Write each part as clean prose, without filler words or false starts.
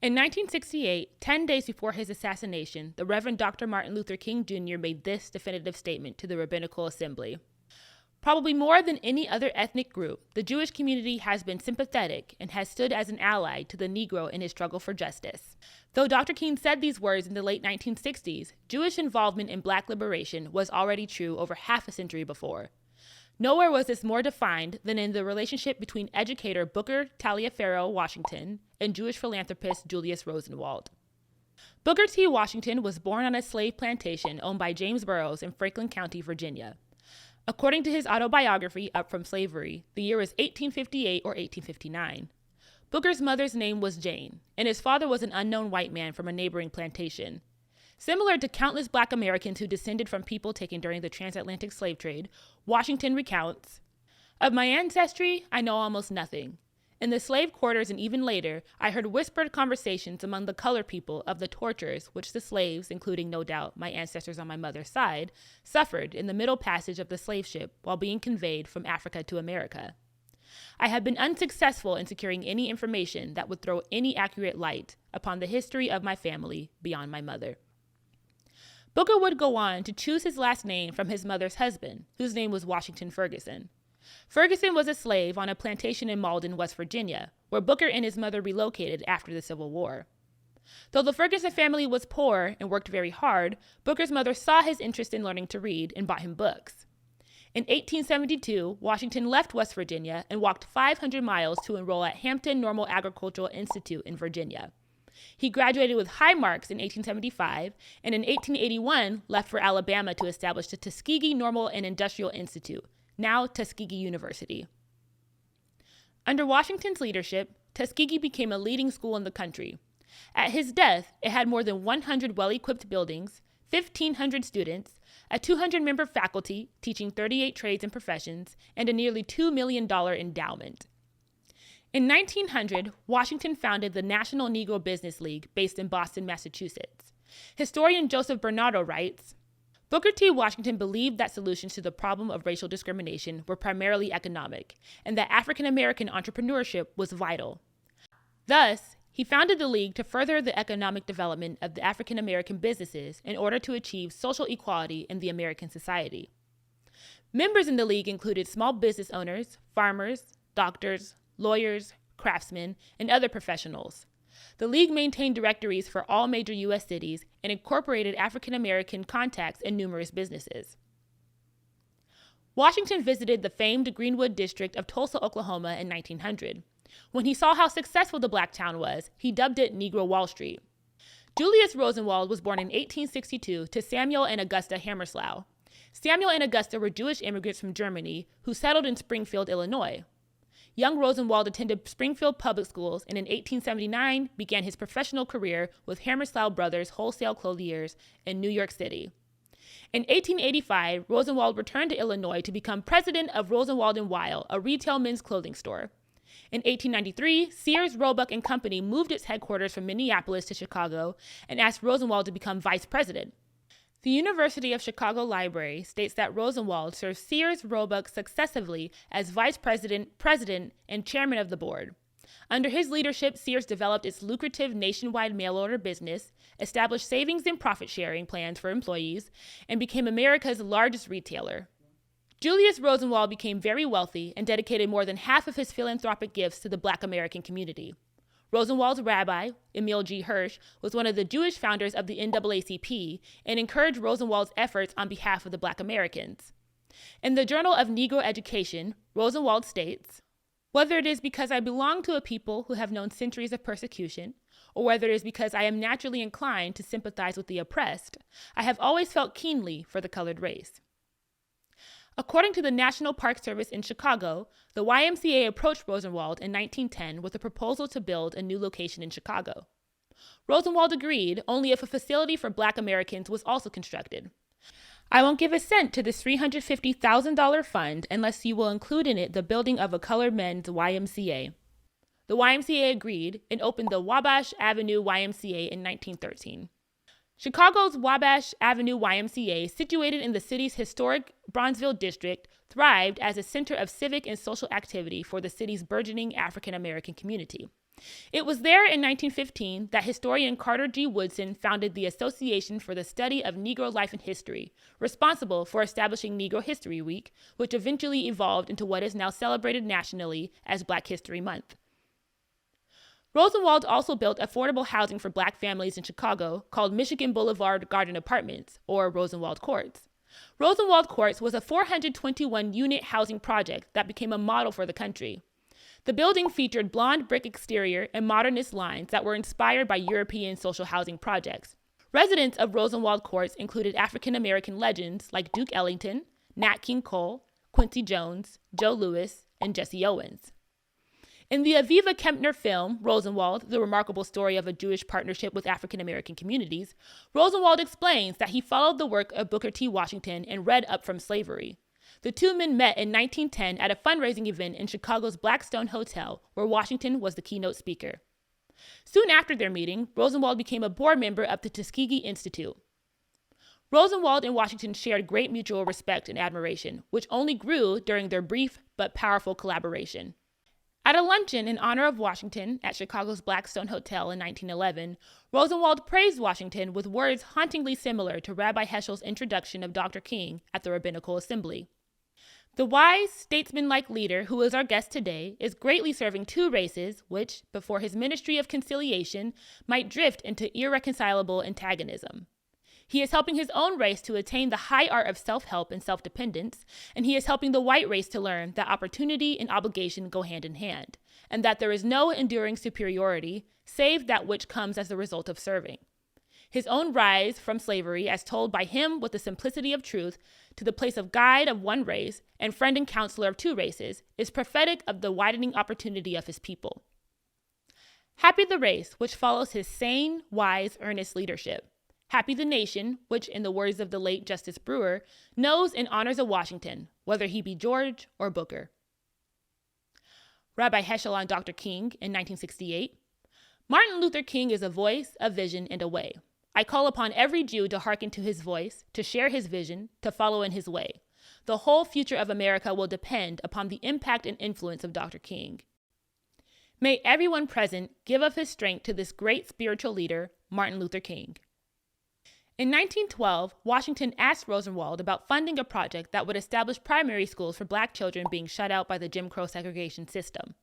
In 1968, 10 days before his assassination, the Reverend Dr. Martin Luther King Jr. made this definitive statement to the Rabbinical Assembly. Probably more than any other ethnic group, the Jewish community has been sympathetic and has stood as an ally to the Negro in his struggle for justice. Though Dr. King said these words in the late 1960s, Jewish involvement in Black liberation was already true over half a century before. Nowhere was this more defined than in the relationship between educator Booker Taliaferro Washington and Jewish philanthropist Julius Rosenwald. Booker T. Washington was born on a slave plantation owned by James Burroughs in Franklin County, Virginia. According to his autobiography, Up From Slavery, the year was 1858 or 1859. Booker's mother's name was Jane, and his father was an unknown white man from a neighboring plantation. Similar to countless Black Americans who descended from people taken during the transatlantic slave trade, Washington recounts, "Of my ancestry, I know almost nothing. In the slave quarters and even later, I heard whispered conversations among the colored people of the tortures which the slaves, including no doubt my ancestors on my mother's side, suffered in the middle passage of the slave ship while being conveyed from Africa to America. I have been unsuccessful in securing any information that would throw any accurate light upon the history of my family beyond my mother." Booker would go on to choose his last name from his mother's husband, whose name was Washington Ferguson. Ferguson was a slave on a plantation in Malden, West Virginia, where Booker and his mother relocated after the Civil War. Though the Ferguson family was poor and worked very hard, Booker's mother saw his interest in learning to read and bought him books. In 1872, Washington left West Virginia and walked 500 miles to enroll at Hampton Normal Agricultural Institute in Virginia. He graduated with high marks in 1875, and in 1881 left for Alabama to establish the Tuskegee Normal and Industrial Institute, now Tuskegee University. Under Washington's leadership, Tuskegee became a leading school in the country. At his death, it had more than 100 well-equipped buildings, 1,500 students, a 200-member faculty teaching 38 trades and professions, and a nearly $2 million endowment. In 1900, Washington founded the National Negro Business League based in Boston, Massachusetts. Historian Joseph Bernardo writes, Booker T. Washington believed that solutions to the problem of racial discrimination were primarily economic, and that African American entrepreneurship was vital. Thus, he founded the League to further the economic development of the African American businesses in order to achieve social equality in the American society. Members in the League included small business owners, farmers, doctors, lawyers, craftsmen, and other professionals. The League maintained directories for all major U.S. cities and incorporated African American contacts in numerous businesses. Washington visited the famed Greenwood district of Tulsa, Oklahoma in 1900. When he saw how successful the black town was, he dubbed it Negro Wall Street. Julius Rosenwald was born in 1862 to Samuel and Augusta Hammerslau. Samuel and Augusta were Jewish immigrants from Germany who settled in Springfield, Illinois. Young Rosenwald attended Springfield Public Schools and in 1879 began his professional career with Hammerslau Brothers Wholesale Clothiers in New York City. In 1885, Rosenwald returned to Illinois to become president of Rosenwald & Weil, a retail men's clothing store. In 1893, Sears, Roebuck & Company moved its headquarters from Minneapolis to Chicago and asked Rosenwald to become vice president. The University of Chicago Library states that Rosenwald served Sears Roebuck successively as vice president, president, and chairman of the board. Under his leadership, Sears developed its lucrative nationwide mail-order business, established savings and profit-sharing plans for employees, and became America's largest retailer. Julius Rosenwald became very wealthy and dedicated more than half of his philanthropic gifts to the Black American community. Rosenwald's rabbi, Emil G. Hirsch, was one of the Jewish founders of the NAACP and encouraged Rosenwald's efforts on behalf of the Black Americans. In the Journal of Negro Education, Rosenwald states, "Whether it is because I belong to a people who have known centuries of persecution, or whether it is because I am naturally inclined to sympathize with the oppressed, I have always felt keenly for the colored race." According to the National Park Service in Chicago, the YMCA approached Rosenwald in 1910 with a proposal to build a new location in Chicago. Rosenwald agreed only if a facility for Black Americans was also constructed. "I won't give a cent to this $350,000 fund unless you will include in it the building of a colored men's YMCA. The YMCA agreed and opened the Wabash Avenue YMCA in 1913. Chicago's Wabash Avenue YMCA, situated in the city's historic Bronzeville district, thrived as a center of civic and social activity for the city's burgeoning African American community. It was there in 1915 that historian Carter G. Woodson founded the Association for the Study of Negro Life and History, responsible for establishing Negro History Week, which eventually evolved into what is now celebrated nationally as Black History Month. Rosenwald also built affordable housing for Black families in Chicago called Michigan Boulevard Garden Apartments, or Rosenwald Courts. Rosenwald Courts was a 421-unit housing project that became a model for the country. The building featured blonde brick exterior and modernist lines that were inspired by European social housing projects. Residents of Rosenwald Courts included African-American legends like Duke Ellington, Nat King Cole, Quincy Jones, Joe Louis, and Jesse Owens. In the Aviva Kempner film, Rosenwald, The Remarkable Story of a Jewish Partnership with African-American Communities, Rosenwald explains that he followed the work of Booker T. Washington and read Up From Slavery. The two men met in 1910 at a fundraising event in Chicago's Blackstone Hotel, where Washington was the keynote speaker. Soon after their meeting, Rosenwald became a board member of the Tuskegee Institute. Rosenwald and Washington shared great mutual respect and admiration, which only grew during their brief but powerful collaboration. At a luncheon in honor of Washington at Chicago's Blackstone Hotel in 1911, Rosenwald praised Washington with words hauntingly similar to Rabbi Heschel's introduction of Dr. King at the Rabbinical Assembly. The wise, statesman-like leader who is our guest today is greatly serving two races which, before his ministry of conciliation, might drift into irreconcilable antagonism. He is helping his own race to attain the high art of self-help and self-dependence, and he is helping the white race to learn that opportunity and obligation go hand in hand, and that there is no enduring superiority save that which comes as the result of serving. His own rise from slavery, as told by him with the simplicity of truth, to the place of guide of one race and friend and counselor of two races, is prophetic of the widening opportunity of his people. Happy the race which follows his sane, wise, earnest leadership. Happy the nation which, in the words of the late Justice Brewer, knows and honors a Washington, whether he be George or Booker. Rabbi Heschel on Dr. King in 1968. Martin Luther King is a voice, a vision, and a way. I call upon every Jew to hearken to his voice, to share his vision, to follow in his way. The whole future of America will depend upon the impact and influence of Dr. King. May everyone present give of his strength to this great spiritual leader, Martin Luther King. In 1912, Washington asked Rosenwald about funding a project that would establish primary schools for Black children being shut out by the Jim Crow segregation system.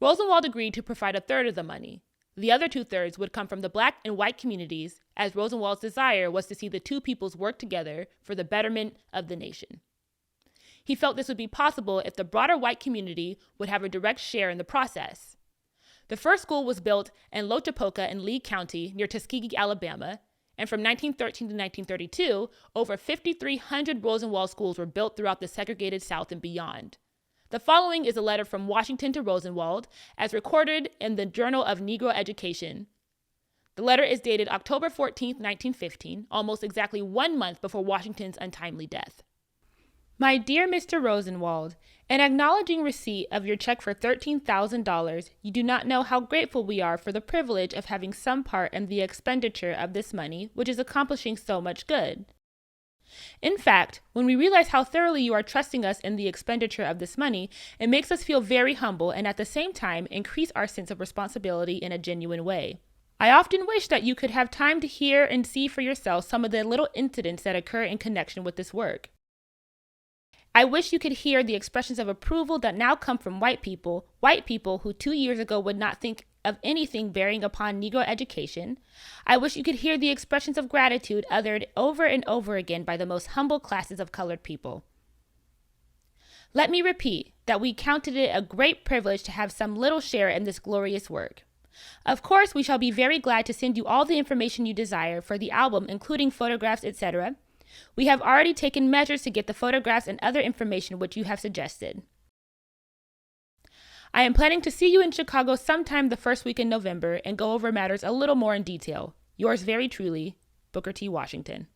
Rosenwald agreed to provide a third of the money. The other two-thirds would come from the Black and white communities, as Rosenwald's desire was to see the two peoples work together for the betterment of the nation. He felt this would be possible if the broader white community would have a direct share in the process. The first school was built in Lochapoka in Lee County near Tuskegee, Alabama, and from 1913 to 1932, over 5,300 Rosenwald schools were built throughout the segregated South and beyond. The following is a letter from Washington to Rosenwald, as recorded in the Journal of Negro Education. The letter is dated October 14, 1915, almost exactly 1 month before Washington's untimely death. My dear Mr. Rosenwald, in acknowledging receipt of your check for $13,000, you do not know how grateful we are for the privilege of having some part in the expenditure of this money, which is accomplishing so much good. In fact, when we realize how thoroughly you are trusting us in the expenditure of this money, it makes us feel very humble and at the same time increase our sense of responsibility in a genuine way. I often wish that you could have time to hear and see for yourself some of the little incidents that occur in connection with this work. I wish you could hear the expressions of approval that now come from white people who 2 years ago would not think of anything bearing upon Negro education. I wish you could hear the expressions of gratitude uttered over and over again by the most humble classes of colored people. Let me repeat that we counted it a great privilege to have some little share in this glorious work. Of course, we shall be very glad to send you all the information you desire for the album, including photographs, etc. We have already taken measures to get the photographs and other information which you have suggested. I am planning to see you in Chicago sometime the first week in November and go over matters a little more in detail. Yours very truly, Booker T. Washington.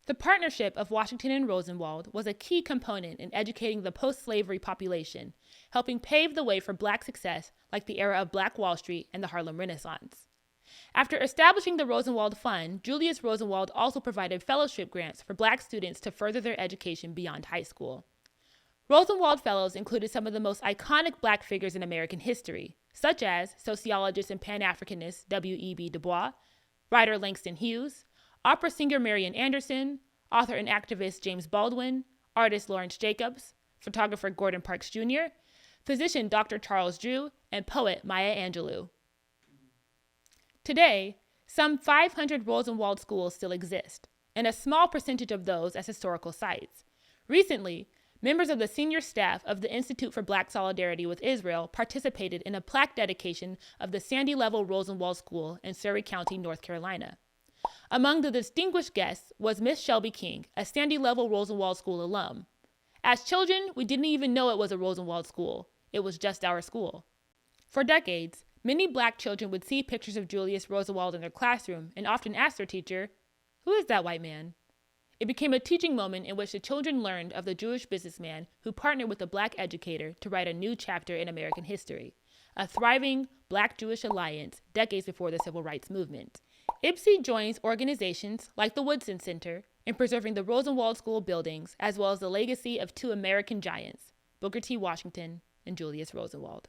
The partnership of Washington and Rosenwald was a key component in educating the post-slavery population, helping pave the way for Black success like the era of Black Wall Street and the Harlem Renaissance. After establishing the Rosenwald Fund, Julius Rosenwald also provided fellowship grants for Black students to further their education beyond high school. Rosenwald Fellows included some of the most iconic Black figures in American history. such as sociologist and Pan-Africanist W.E.B. Du Bois, writer Langston Hughes, opera singer Marian Anderson, author and activist James Baldwin, artist Lawrence Jacobs, photographer Gordon Parks Jr., physician Dr. Charles Drew, and poet Maya Angelou. Today, some 500 Rosenwald schools still exist, and a small percentage of those as historical sites. Recently, members of the senior staff of the Institute for Black Solidarity with Israel participated in a plaque dedication of the Sandy Level Rosenwald School in Surrey County, North Carolina. Among the distinguished guests was Miss Shelby King, a Sandy Level Rosenwald School alum. As children, we didn't even know it was a Rosenwald school. It was just our school. For decades, many Black children would see pictures of Julius Rosenwald in their classroom and often ask their teacher, "Who is that white man?" It became a teaching moment in which the children learned of the Jewish businessman who partnered with a Black educator to write a new chapter in American history, a thriving Black-Jewish alliance decades before the Civil Rights Movement. IBSI joins organizations like the Woodson Center in preserving the Rosenwald School buildings, as well as the legacy of two American giants, Booker T. Washington and Julius Rosenwald.